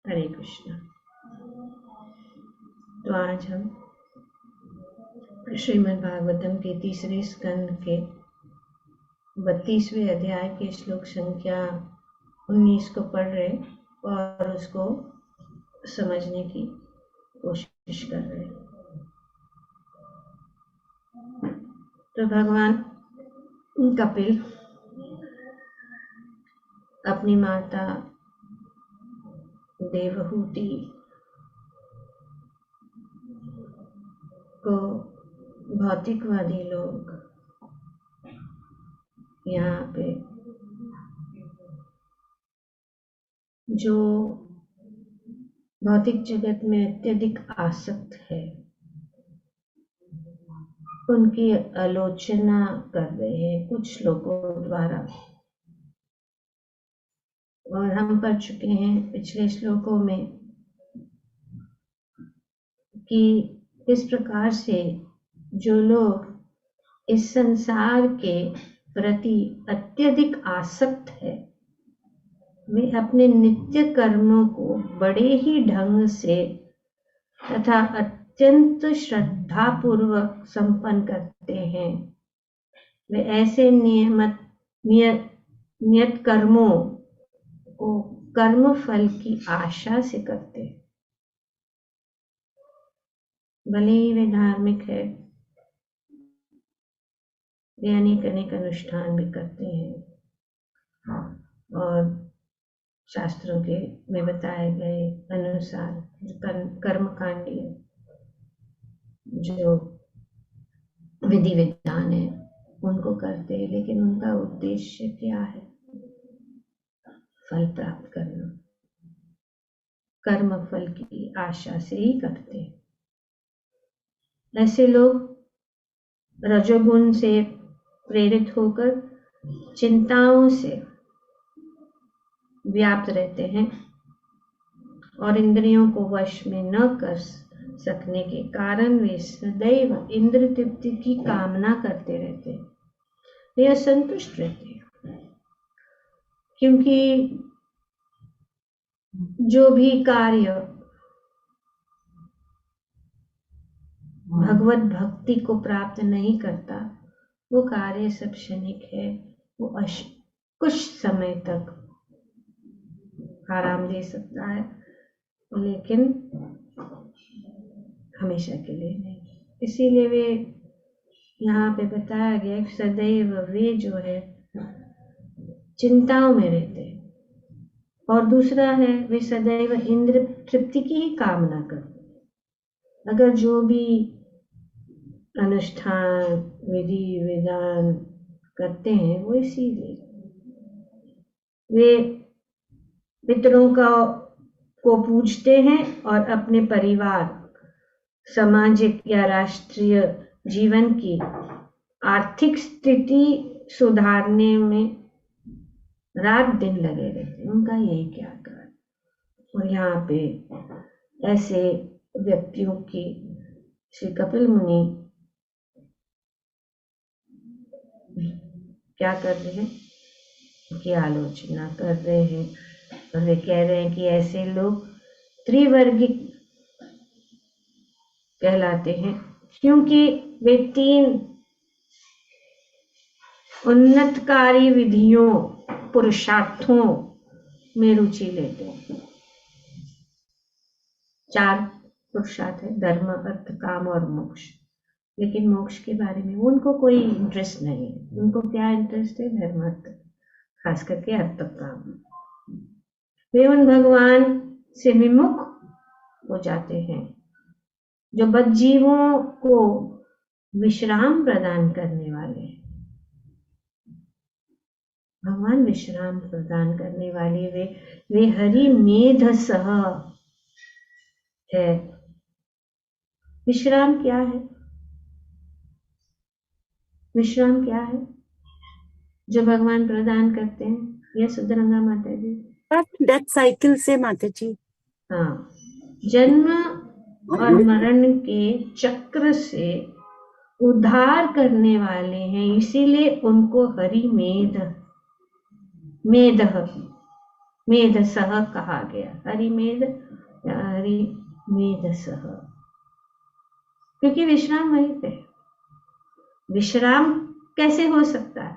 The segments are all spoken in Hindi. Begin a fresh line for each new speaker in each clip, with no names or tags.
हरे कृष्णा। तो आज हम श्रीमद् भागवतम के तीसरे स्कंद के 32वें अध्याय के श्लोक संख्या 19 को पढ़ रहे और उसको समझने की कोशिश कर रहे। तो भगवान कपिल अपनी माता देवहूति को भौतिकवादी लोग यहाँ पे जो भौतिक जगत में अत्यधिक आसक्त है उनकी आलोचना कर रहे हैं कुछ लोगों द्वारा। और हम पढ़ चुके हैं पिछले श्लोकों में कि इस प्रकार से जो लोग इस संसार के प्रति अत्यधिक आसक्त है वे अपने नित्य कर्मों को बड़े ही ढंग से तथा अत्यंत श्रद्धा पूर्वक संपन्न करते हैं। वे ऐसे नियत कर्मों को कर्म फल की आशा से करते हैं। भले ही वे धार्मिक है, वे अनेक अनेक अनुष्ठान भी करते हैं और शास्त्रों के में बताए गए अनुसार कर्म कांडीय जो विधि विधान है उनको करते हैं, लेकिन उनका उद्देश्य क्या है? फल प्राप्त करना। कर्म फल की आशा से ही करते हैं। ऐसे लोग रजोगुण से प्रेरित होकर चिंताओं से व्याप्त रहते हैं और इंद्रियों को वश में न कर सकने के कारण वे सदैव इंद्र तृप्ति की कामना करते रहते हैं। वे असंतुष्ट रहते हैं क्योंकि जो भी कार्य भगवत भक्ति को प्राप्त नहीं करता वो कार्य सब क्षणिक है। वो कुछ समय तक आराम दे सकता है लेकिन हमेशा के लिए नहीं। इसीलिए वे यहाँ पे बताया गया कि सदैव वे जो है चिंताओं में रहते हैं। और दूसरा है वे सदैव इंद्र तृप्ति की ही कामना करते हैं। अगर जो भी अनुष्ठान विधि विधान करते हैं वो इसीलिए वे पितरों को पूजते हैं और अपने परिवार सामाजिक या राष्ट्रीय जीवन की आर्थिक स्थिति सुधारने में रात दिन लगे रहते हैं। उनका यही क्या कर। और यहाँ पे ऐसे व्यक्तियों की श्री कपिल मुनि क्या कर रहे हैं की आलोचना कर रहे हैं और वे कह रहे हैं कि ऐसे लोग त्रिवर्गिक कहलाते हैं क्योंकि वे 3 उन्नतकारी विधियों पुरुषार्थों में रुचि लेते हैं। 4 पुरुषार्थ है, धर्म अर्थ काम और मोक्ष। लेकिन मोक्ष के बारे में उनको कोई इंटरेस्ट नहीं है। उनको क्या इंटरेस्ट है? धर्म अर्थ, खास करके अर्थ काम। वे उन भगवान से विमुख हो जाते हैं जो बद्धजीवों को विश्राम प्रदान करने वाले हैं। भगवान विश्राम प्रदान करने वाले वे हरि मेध सह है। विश्राम क्या है? विश्राम क्या है जो भगवान प्रदान करते हैं? यह सुधरंगा माता जी।
डेथ साइकिल से माता जी।
हाँ, जन्म और मरण के चक्र से उद्धार करने वाले हैं, इसीलिए उनको हरि मेध मेधसह कहा गया, हरिमेध या हरिमेधसह, क्योंकि विश्राम वहीं पे। विश्राम कैसे हो सकता है?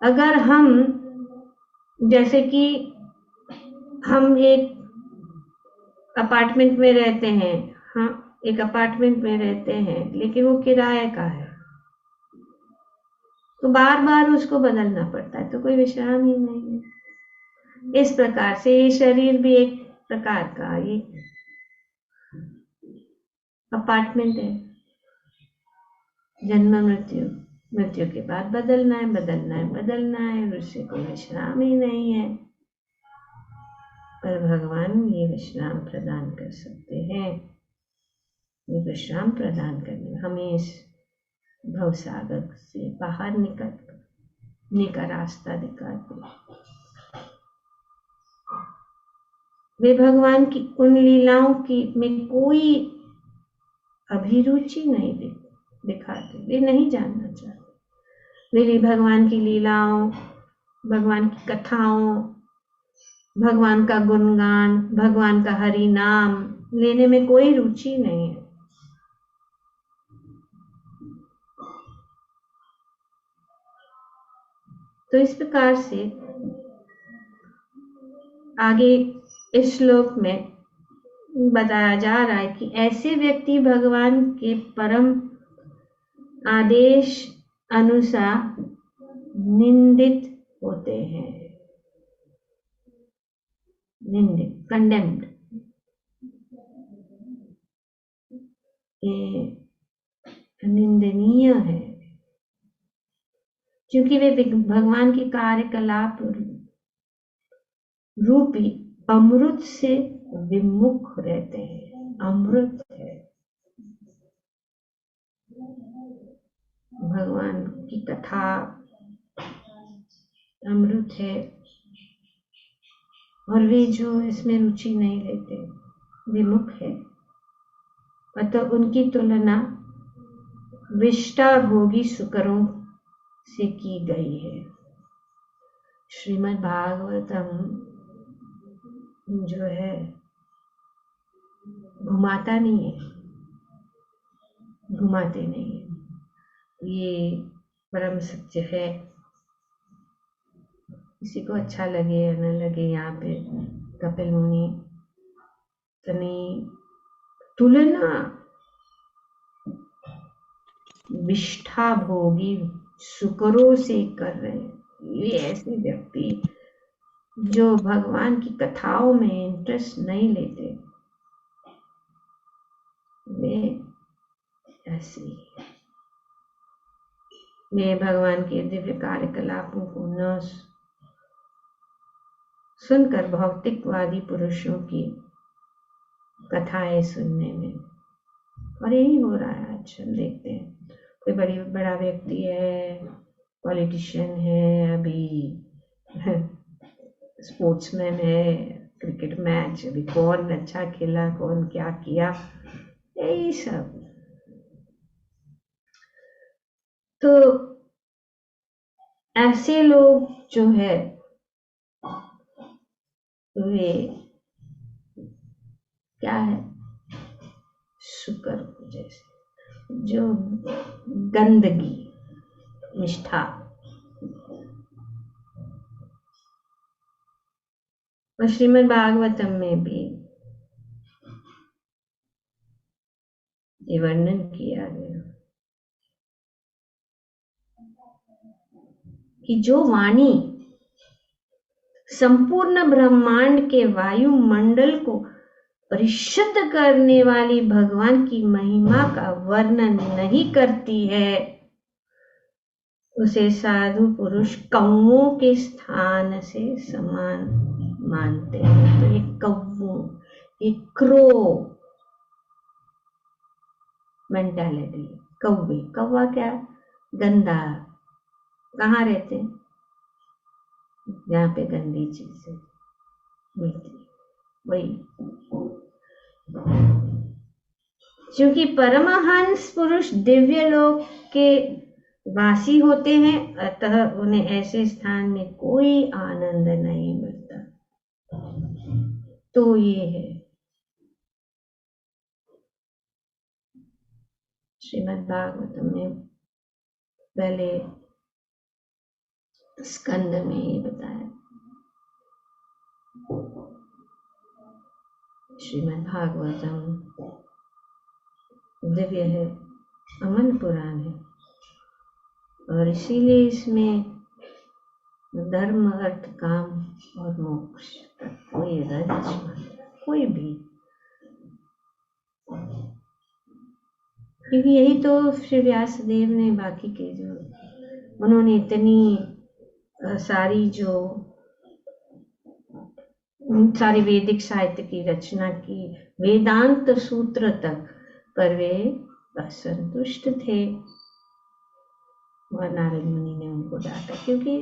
अगर हम, जैसे कि हम एक अपार्टमेंट में रहते हैं, हाँ, एक अपार्टमेंट में रहते हैं, लेकिन वो किराए का है, तो बार बार उसको बदलना पड़ता है, तो कोई विश्राम ही नहीं है। इस प्रकार से ये शरीर भी एक प्रकार का ये अपार्टमेंट है। जन्म मृत्यु, मृत्यु के बाद बदलना है, बदलना है, बदलना है, और उससे कोई विश्राम ही नहीं है। पर भगवान ये विश्राम प्रदान कर सकते हैं। ये विश्राम प्रदान करने हमें इस भवसागर से बाहर निकलने का रास्ता दिखाते। वे भगवान की उन लीलाओं की में कोई अभिरुचि नहीं दिखाते, वे नहीं जानना चाहते। वे भगवान की लीलाओं, भगवान की कथाओं, भगवान का गुणगान, भगवान का हरि नाम लेने में कोई रुचि नहीं है। तो इस प्रकार से आगे इस श्लोक में बताया जा रहा है कि ऐसे व्यक्ति भगवान के परम आदेश अनुसार निंदित होते हैं। निंदित, कंडेम्ड, ये निंदनीय है, क्योंकि वे भगवान के कार्यकलाप रूपी अमृत से विमुख रहते हैं। अमृत है, भगवान की कथा अमृत है, और वे जो इसमें रुचि नहीं लेते, विमुख है, अतः उनकी तुलना विष्टाभोगी सुकरों से की गई है। श्रीमद् भागवतम जो है घुमाता नहीं है, घुमाते नहीं है, ये परम सत्य है। किसी को अच्छा लगे या न लगे, यहाँ पे कपिल मुनि तनी तुलना विष्ठा भोगी सुकरों से कर रहे हैं। ये ऐसे व्यक्ति जो भगवान की कथाओं में इंटरेस्ट नहीं लेते, वे ऐसे ही, वे भगवान के दिव्य कार्यकलापों को न सुनकर भौतिकवादी पुरुषों की कथाएं सुनने में, और यही हो रहा है आज हम देखते हैं। कोई बड़ा व्यक्ति है, पॉलिटिशियन है, अभी स्पोर्ट्समैन है, क्रिकेट मैच, अभी कौन अच्छा खेला, कौन क्या किया, यही सब। तो ऐसे लोग जो है वे क्या है, शुक्र जैसे, जो गंदगी, निष्ठा, और श्रीमद् भागवतम में भी ये वर्णन किया गया कि जो वाणी संपूर्ण ब्रह्मांड के वायुमंडल को परिशुद्ध करने वाली भगवान की महिमा का वर्णन नहीं करती है, उसे साधु पुरुष कौवों के स्थान से समान मानते हैं। तो ये कौवों, ये क्रो मेंटालिटी, कौवे, कौवा क्या, गंदा, कहाँ रहते हैं, जहाँ पे गंदी चीजें मिलती, वही। क्योंकि परमहंस पुरुष दिव्य लोक के वासी होते हैं, अतः उन्हें ऐसे स्थान में कोई आनंद नहीं मिलता। तो ये है श्रीमद् भागवतम में पहले स्कंद में ये बताया। श्रीमद् भागवतम दिव्य है, अमन पुराण है, और इसीलिए इसमें धर्म अर्थ काम और मोक्ष का कोई रंच कोई भी, क्योंकि यही तो श्री व्यासदेव ने बाकी के जो उन्होंने इतनी सारी जो सारी वैदिक साहित्य की रचना की, वेदांत सूत्र तक, पर वे असंतुष्ट थे और नारद मुनि ने उनको डांटा, क्योंकि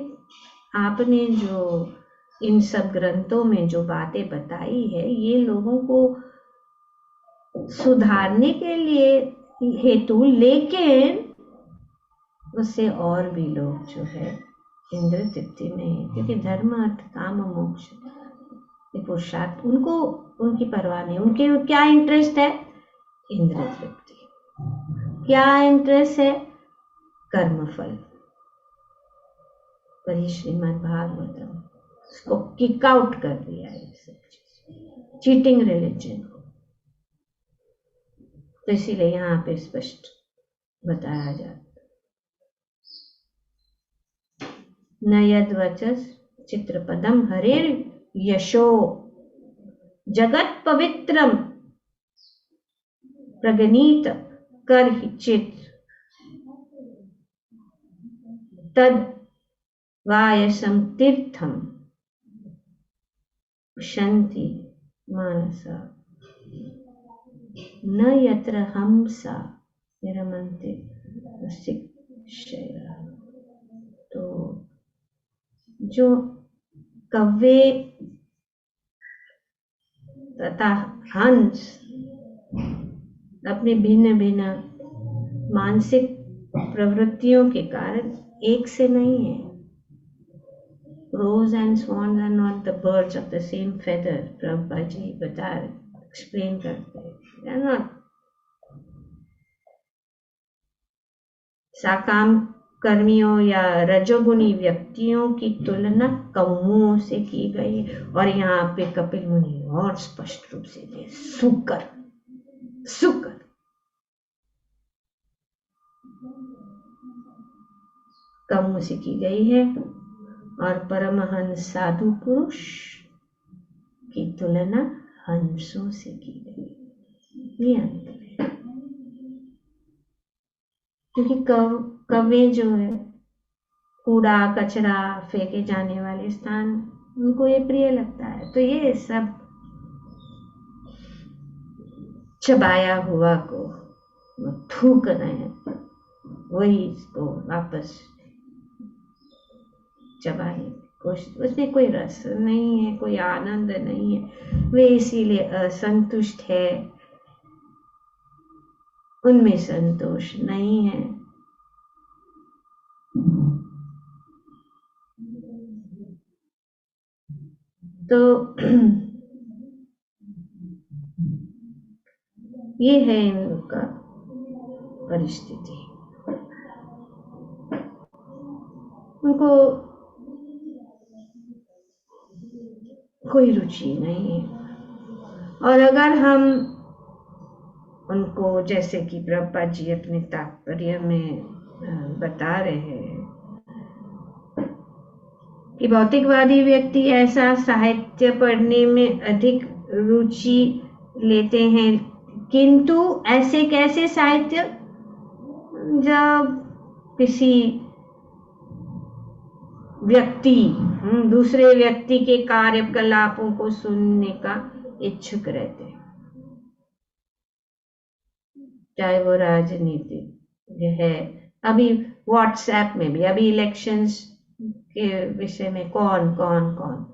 आपने जो इन सब ग्रंथों में जो बातें बताई है ये लोगों को सुधारने के लिए हेतु, लेकिन उससे और भी लोग जो है इंद्र तृप्ति में है, क्योंकि धर्म अर्थ काम मोक्ष ये पुरुषार्थ उनको उनकी परवाह नहीं। उनके क्या इंटरेस्ट है? इंद्र तृप्ति। क्या इंटरेस्ट है? कर्मफल। पर ये श्रीमद् भागवतम उसको किक आउट कर दिया है, सब चीज चीटिंग रिलीजन को। तो इसीलिए यहाँ पे स्पष्ट बताया जाता, न यद्वचस चित्रपदम हरेर यशो जगत पवित्रम प्रगनीत कर चित्र तद वायसम तीर्थम शांति मानसा न यत्र हमसा निरमन्ते शिक्षया। तो जो कव्वे तथा हंस अपने भिन्न भिन्न मानसिक प्रवृत्तियों के कारण एक से नहीं है। Crows and swans are not the birds of the same feather. Prabhupada ji बता एक्सप्लेन करते हैं, they are not. साकाम कर्मियों या रजोगुणी व्यक्तियों की तुलना कौओं से की गई, और यहाँ पे कपिल मुनि और स्पष्ट रूप से दे सुकर सुकर कौओं से की गई है, और परमहंस साधु पुरुष की तुलना हंसों से की गई। ये अंतर है, क्योंकि कौवे जो है कूड़ा कचरा फेंके जाने वाले स्थान उनको ये प्रिय लगता है, तो ये सब चबाया हुआ को थूक रहे हैं, वही इसको वापस चबाने उसमें कोई रस नहीं है, कोई आनंद नहीं है, वे इसीलिए असंतुष्ट है, उनमें संतोष नहीं है। तो ये है इनका परिस्थिति। उनको कोई रुचि नहीं है, और अगर हम उनको, जैसे कि प्रभुपाद जी अपने तात्पर्य में बता रहे हैं कि भौतिकवादी व्यक्ति ऐसा साहित्य पढ़ने में अधिक रुचि लेते हैं, किंतु ऐसे कैसे साहित्य जब किसी व्यक्ति दूसरे व्यक्ति के कार्यकलापों को सुनने का इच्छुक रहते हैं, चाहे वो राजनीति है। अभी व्हाट्सएप में भी अभी इलेक्शंस के विषय में कौन कौन कौन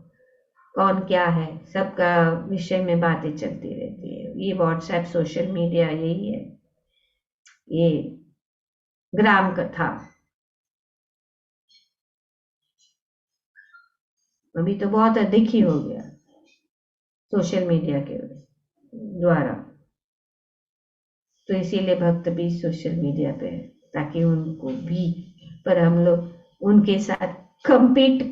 कौन क्या है, सबका विषय में बातें चलती रहती है। ये व्हाट्सएप सोशल मीडिया यही है, ये ग्राम कथा। अभी तो बहुत अधिक ही हो गया, सोशल मीडिया के द्वारा। तो इसीलिए भक्त भी सोशल मीडिया पे है, ताकि उनको भी, पर हम लोग उनके साथ compete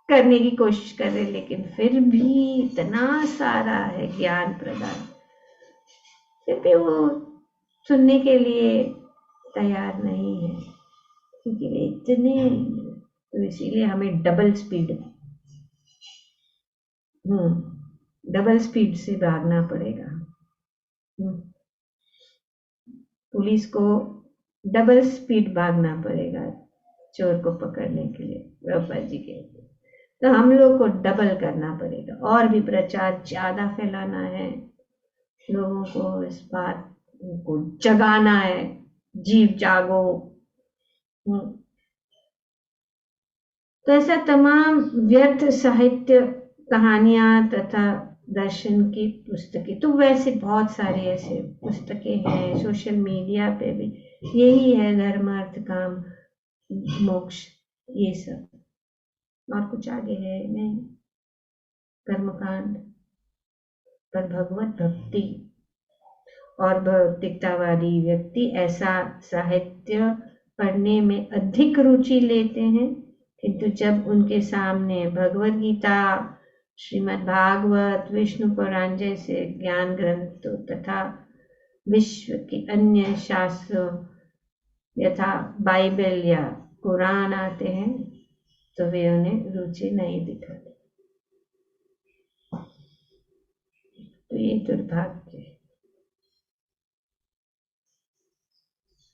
करने की कोशिश कर रहे, लेकिन फिर भी इतना सारा है ज्ञान प्रदान, फिर भी वो सुनने के लिए तैयार नहीं है, क्योंकि वे इतने, तो इसीलिए हमें डबल स्पीड से भागना पड़ेगा। पुलिस को डबल स्पीड भागना पड़ेगा चोर को पकड़ने के लिए, प्रभुपाद जी के लिए। तो हम लोग को डबल करना पड़ेगा, और भी प्रचार ज्यादा फैलाना है, लोगों को इस बात को जगाना है, जीव जागो। तो ऐसा तमाम व्यर्थ साहित्य, कहानियां तथा दर्शन की पुस्तकें, तो वैसे बहुत सारे ऐसे पुस्तकें हैं सोशल मीडिया पे भी, यही है धर्म अर्थ काम मोक्ष, ये सब, और कुछ आगे है नहीं। कर्मकांड पर भगवत भक्ति और भौतिकतावादी व्यक्ति ऐसा साहित्य पढ़ने में अधिक रुचि लेते हैं, किंतु जब उनके सामने भगवत गीता, श्रीमद् भागवत, विष्णु पुराण जैसे ज्ञान ग्रंथों तथा विश्व के अन्य शास्त्रों यथा बाइबल या कुरान आते हैं, तो वे उन्हें रुचि नहीं दिखाते। तो ये दुर्भाग्य है।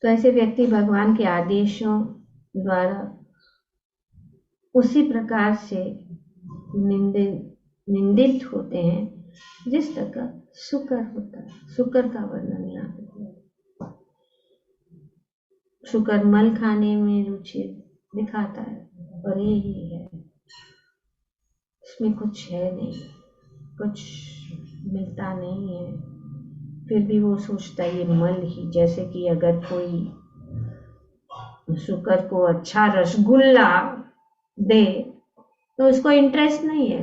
तो ऐसे व्यक्ति भगवान के आदेशों द्वारा उसी प्रकार से निंदित होते हैं जिस प्रकार शुकर होता है। शुकर का वर्णन यहाँ पे, शुकर मल खाने में रुचि दिखाता है, और यही है, इसमें कुछ है नहीं, कुछ मिलता नहीं है, फिर भी वो सोचता है ये मल ही। जैसे कि अगर कोई शुकर को अच्छा रसगुल्ला दे तो उसको इंटरेस्ट नहीं है,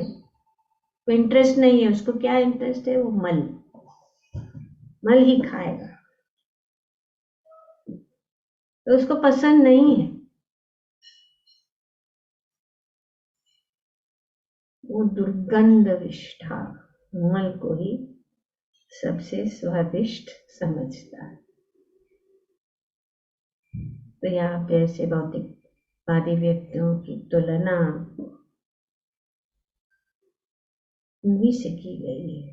तो इंटरेस्ट नहीं है, उसको क्या इंटरेस्ट है, वो मल ही खाएगा, तो उसको पसंद नहीं है, वो दुर्गंध विष्ठा मल को ही सबसे स्वादिष्ट समझता है। तो यहाँ पे ऐसे भौतिकवादी व्यक्तियों की तुलना उन्हीं से की गई है।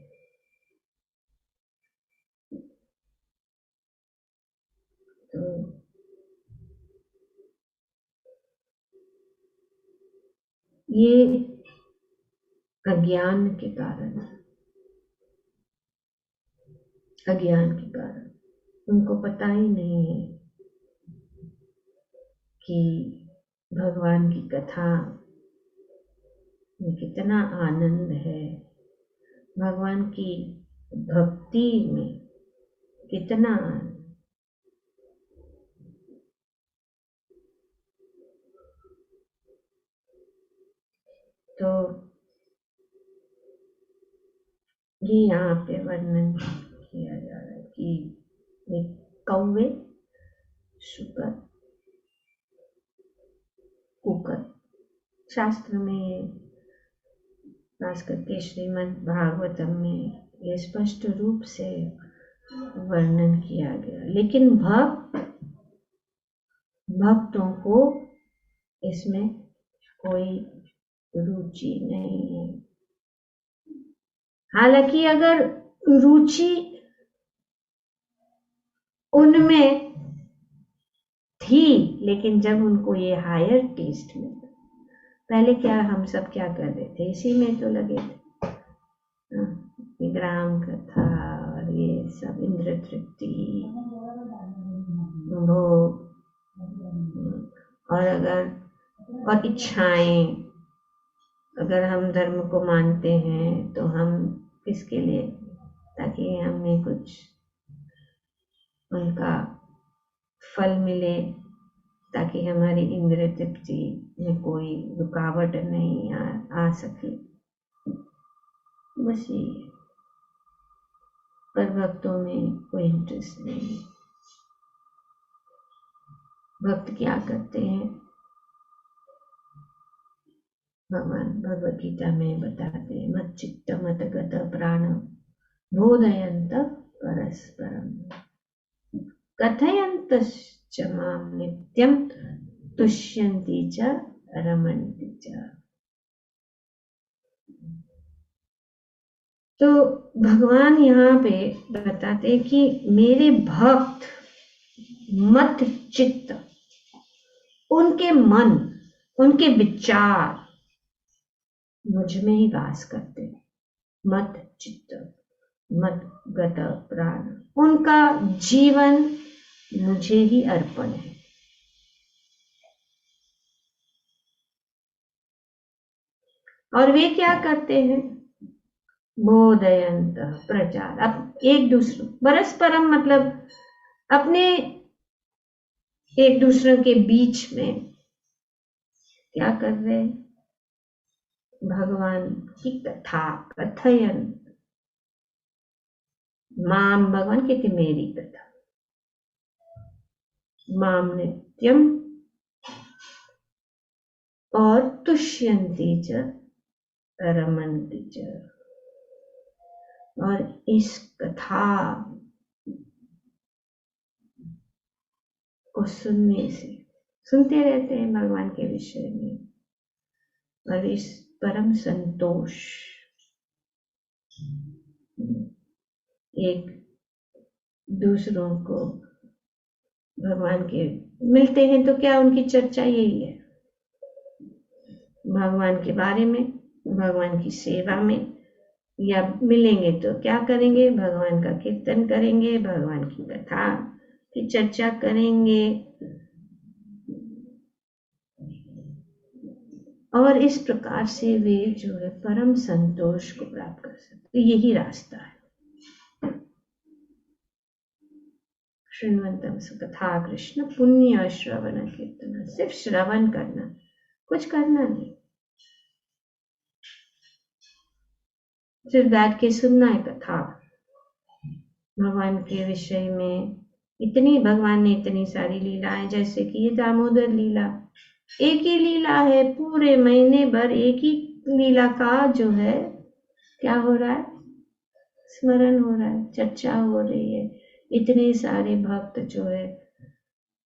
तो ये अज्ञान के कारण उनको पता ही नहीं है कि भगवान की कथा में कितना आनंद है, भगवान की भक्ति में कितना आनंद। तो ये यहाँ पे वर्णन किया जा रहा है कि एक कौवे, शुकर, कुकर, शास्त्र में खास करके श्रीमद् भागवतम में ये स्पष्ट रूप से वर्णन किया गया, लेकिन भक्तों को इसमें कोई रुचि नहीं है। हालांकि अगर रुचि उनमें थी, लेकिन जब उनको ये हायर टेस्ट मिला, पहले क्या हम सब क्या कर रहे थे, इसी में तो लगे थे, ग्राम कथा और ये सब, इंद्र तृप्ति, भोग, और और इच्छाएं, अगर हम धर्म को मानते हैं तो हम किसके लिए, ताकि हमें कुछ उनका फल मिले, ताकि हमारी इंद्रिय तृप्ति में कोई रुकावट नहीं आ सके। बस यही है। पर भक्तों में कोई इंटरेस्ट नहीं है। भक्त क्या करते हैं, भगवान भगवत गीता में बताते हैं, मत चित्त मत गत प्राण बोधयंत परस्परम कथयन्तश्च मां नित्यं तुष्यन्ति च रमन्ति च। तो भगवान यहाँ पे बताते हैं कि मेरे भक्त मत चित्त, उनके मन, उनके विचार मुझ में ही वास करते हैं। मत चित्त मत गत प्राण, उनका जीवन मुझे ही अर्पण है। और वे क्या करते हैं, बोधयंत प्रचार, अब एक दूसरे परस्परम मतलब अपने एक दूसरे के बीच में क्या कर रहे हैं, भगवान की कथा कथयन, माम भगवान कहते मेरी कथा, माम नित्यम और तुष्यन्ति च रमन्ति च। और इस कथा को सुनने से, सुनते रहते हैं भगवान के विषय में, और इस परम संतोष, एक दूसरों को भगवान के मिलते हैं तो क्या उनकी चर्चा यही है, भगवान के बारे में, भगवान की सेवा में, या मिलेंगे तो क्या करेंगे, भगवान का कीर्तन करेंगे, भगवान की कथा की चर्चा करेंगे, और इस प्रकार से वे जो है परम संतोष को प्राप्त कर सकते। यही रास्ता है। श्रृण्वन्तम सुकथा कृष्ण पुण्य श्रवण कीर्तन, सिर्फ श्रवण करना, कुछ करना नहीं, सिर्फ बैठ के सुनना है कथा। भगवान के विषय में इतनी, भगवान ने इतनी सारी लीलाएं, जैसे कि ये दामोदर लीला, एक ही लीला है, पूरे महीने भर एक ही लीला का जो है क्या हो रहा है, स्मरण हो रहा है, चर्चा हो रही है। इतने सारे भक्त जो है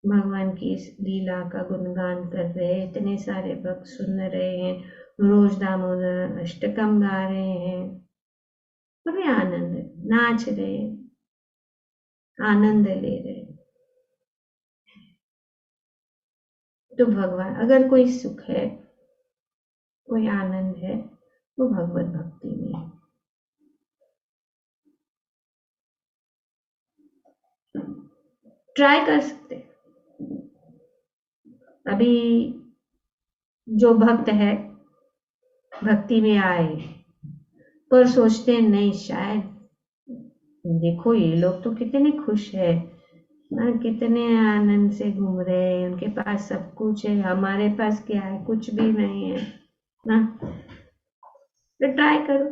भगवान की इस लीला का गुणगान कर रहे हैं, इतने सारे भक्त सुन रहे हैं, रोज दामोदर अष्टकम गा रहे हैं, बड़े आनंद, नाच रहे, आनंद ले रहे। तो भगवान, अगर कोई सुख है, कोई आनंद है, वो भगवत भक्ति में है। ट्राई कर सकते। अभी जो भक्त है भक्ति में आए, पर सोचते हैं नहीं, शायद देखो ये लोग तो कितने खुश है ना, कितने आनंद से घूम रहे हैं, उनके पास सब कुछ है, हमारे पास क्या है, कुछ भी नहीं है ना। तो ट्राई करो,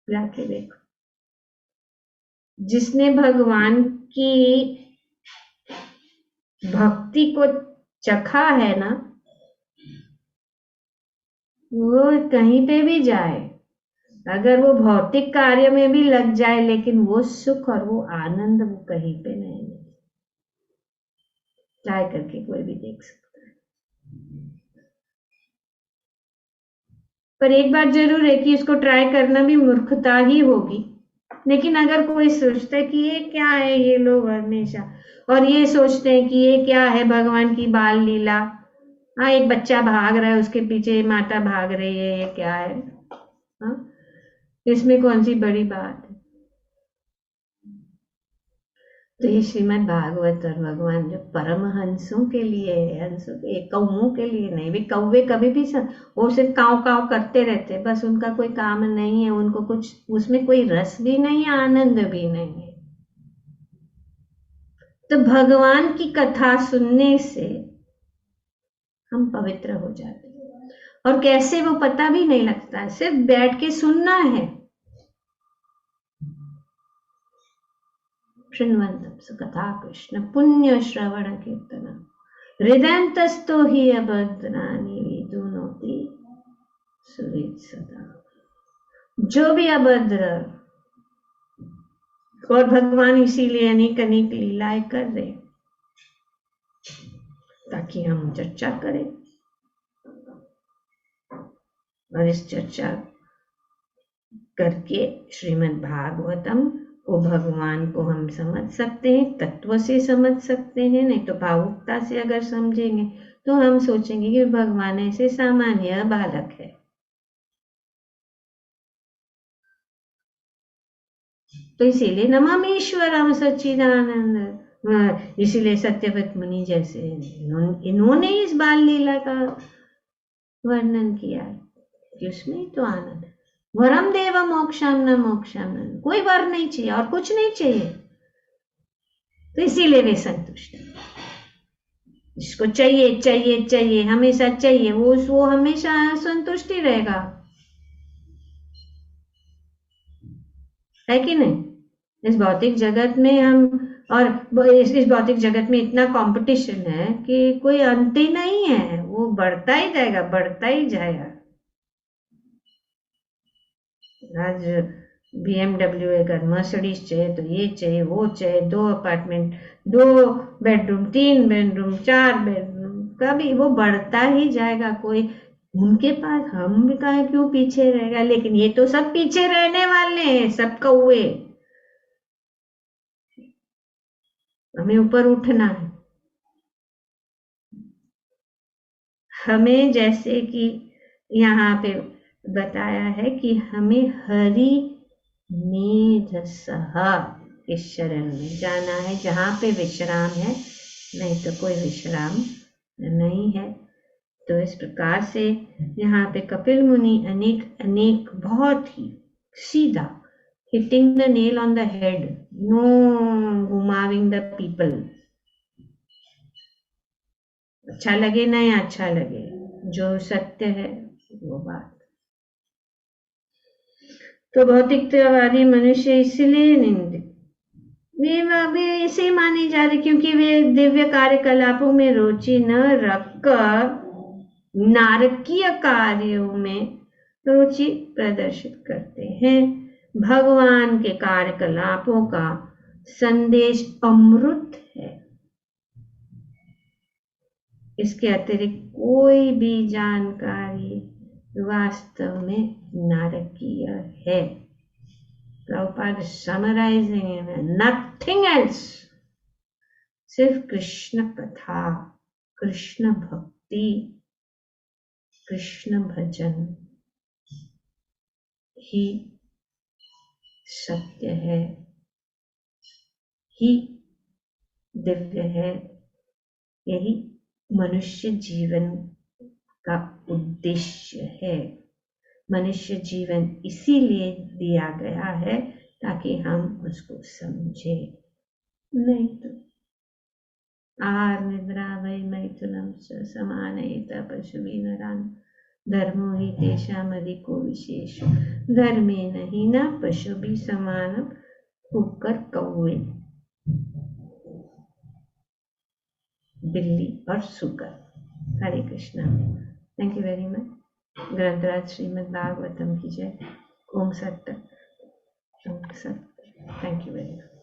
जाके देखो। जिसने भगवान की भक्ति को चखा है ना, वो कहीं पे भी जाए, अगर वो भौतिक कार्य में भी लग जाए, लेकिन वो सुख और वो आनंद वो कहीं पे नहीं मिले। ट्राई करके कोई भी देख सकता है। पर एक बात जरूर है कि इसको ट्राई करना भी मूर्खता ही होगी। लेकिन अगर कोई सोचता है कि ये क्या है, ये लोग हमेशा, और ये सोचते हैं कि ये क्या है, भगवान की बाल लीला, हाँ एक बच्चा भाग रहा है, उसके पीछे माता भाग रही है, ये क्या है, हाँ इसमें कौन सी बड़ी बात है। तो ये श्रीमद् भागवत और भगवान जो परमहंसों के लिए है, हंसों के, कौओं के लिए नहीं। वे कौवे कभी भी वो सिर्फ काव काव करते रहते, बस उनका कोई काम नहीं है, उनको कुछ उसमें कोई रस भी नहीं है, आनंद भी नहीं है। तो भगवान की कथा सुनने से हम पवित्र हो जाते हैं, और कैसे वो पता भी नहीं लगता है, सिर्फ बैठ के सुनना है, शृण्वन्तं सुकथा कृष्ण पुण्य श्रवण कीर्तन हृदयन्तस्थो हि अभद्राणि विदुनोति सुहृत् सदा। जो भी अभद्र, और भगवान इसीलिए अनेक अनेक लीलाएं कर रहे ताकि हम चर्चा करें, और इस चर्चा करके श्रीमद् भागवतम को, भगवान को हम समझ सकते हैं, तत्व से समझ सकते हैं। नहीं तो भावुकता से अगर समझेंगे तो हम सोचेंगे कि भगवान ऐसे सामान्य बालक है। तो इसीलिए नमामीश्वरम सच्चिदानंद, इसीलिए सत्यव्रत मुनि जैसे इन्होंने इस बाल लीला का वर्णन किया कि उसमें तो आनंद है। वरम देव मोक्षम न मोक्षम न, कोई वर नहीं चाहिए और कुछ नहीं चाहिए, तो इसीलिए वे संतुष्ट हैं। जिसको चाहिए चाहिए चाहिए, हमेशा चाहिए, वो हमेशा संतुष्ट ही रहेगा, है कि नहीं। इस भौतिक जगत में हम, और इस भौतिक जगत में इतना कंपटीशन है कि कोई अंत ही नहीं है, वो बढ़ता ही जाएगा, बढ़ता ही जाएगा। आज BMW अगर मर्सिडीज चाहिए तो ये चाहिए वो चाहिए, 2 अपार्टमेंट, 2 बेडरूम, 3 बेडरूम, 4 बेडरूम, कभी वो बढ़ता ही जाएगा। कोई उनके पास, हम क्यों पीछे रहेगा। लेकिन ये तो सब पीछे रहने वाले हैं, सब कौवे, हमें ऊपर उठना है। हमें जैसे कि यहाँ पे बताया है कि हमें हरि मेधसः इस शरण में जाना है, जहाँ पे विश्राम है, नहीं तो कोई विश्राम नहीं है। तो इस प्रकार से यहाँ पे कपिल मुनि अनेक अनेक बहुत ही सीधा, hitting the nail on the head, no घुमाविंग द पीपल, अच्छा लगे नहीं अच्छा लगे, जो सत्य है वो बात। तो भौतिकतावादी मनुष्य इसलिए निंदित, वे इसे माने जा रहे क्योंकि वे दिव्य कार्यकलापों में रुचि न रखकर नारकीय कार्यों में रुचि प्रदर्शित करते हैं। भगवान के कार्यकलापों का संदेश अमृत है, इसके अतिरिक्त कोई भी जानकारी वास्तव में नारकीय है। प्रभुपाद समराइजिंग, नथिंग एल्स, सिर्फ कृष्ण कथा, कृष्ण भक्ति, कृष्ण भजन ही सत्य है, ही दिव्य है। यही मनुष्य जीवन का उद्देश्य है। मनुष्य जीवन इसीलिए दिया गया है ताकि हम उसको समझे, नहीं तो आहार निद्रा वै मैथुनम च समानयेत पशुभिः नरान् धर्मो हि तेषाम् अधिको विशेष धर्मेण हि न पशुभिः समानम् कुकर कौवे, बिल्ली और सुकर। Hare Krishna. Thank you very much. ग्रंथराज श्रीमद् भागवतम की जय। ओम सत्य। Thank you very much.